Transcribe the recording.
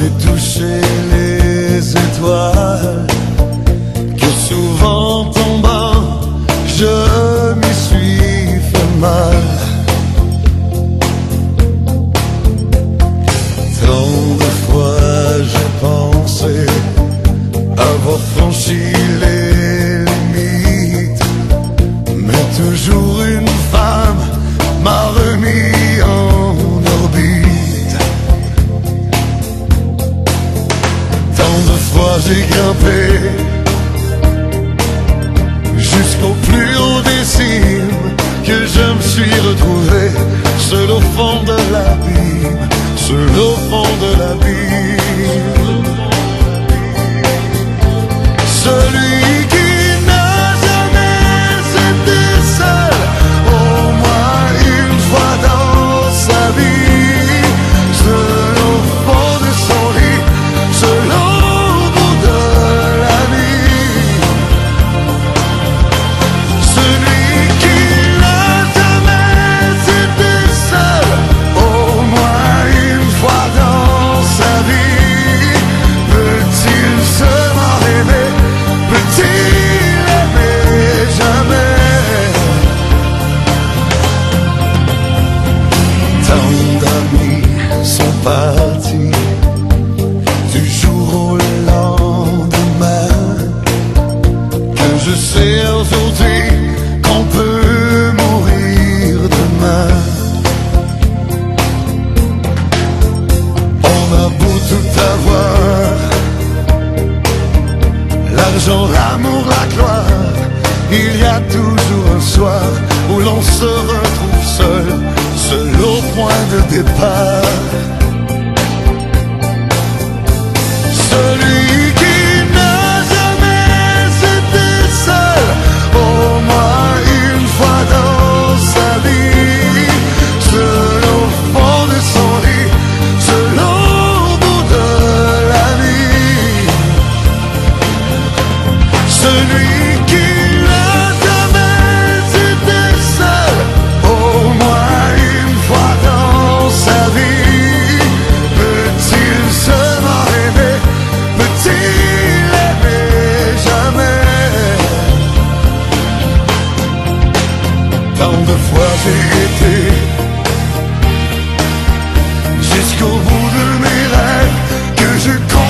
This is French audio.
aller toucher les étoiles, que souvent tombant, je m'y suis fait mal. Tant de fois j'ai pensé avoir franchi les limites, mais toujours une femme m'a remis en orbite. Tant de fois j'ai grimpé jusqu'au plus haut des cimes, que je me suis retrouvé seul au fond de l'abîme, seul au fond de l'abîme. Celui qui n'a jamais été seul, au moins une fois dans sa vie, seul au fond de son lit, seul au bout de la nuit. Celui qui n'a jamais été seul, au moins une fois dans sa vie, peut-il seulement rêver? Peut-il aimer jamais? Tant d'amis sont partis du jour au lendemain, que je sais aujourd'hui qu'on peut mourir demain. On a beau tout avoir, l'argent, l'amour, la gloire, il y a toujours un soir où l'on se retrouve seul, seul au point de départ. Celui qui n'a jamais été seul, au moins une fois dans sa vie, seul au fond de son lit, seul au bout de la nuit. Celui qui n'a jamais été seul, au moins une fois dans sa vie, peut-il seulement rêver? Peut-il aimer jamais? Tant de fois j'ai été jusqu'au bout de mes rêves, que je crois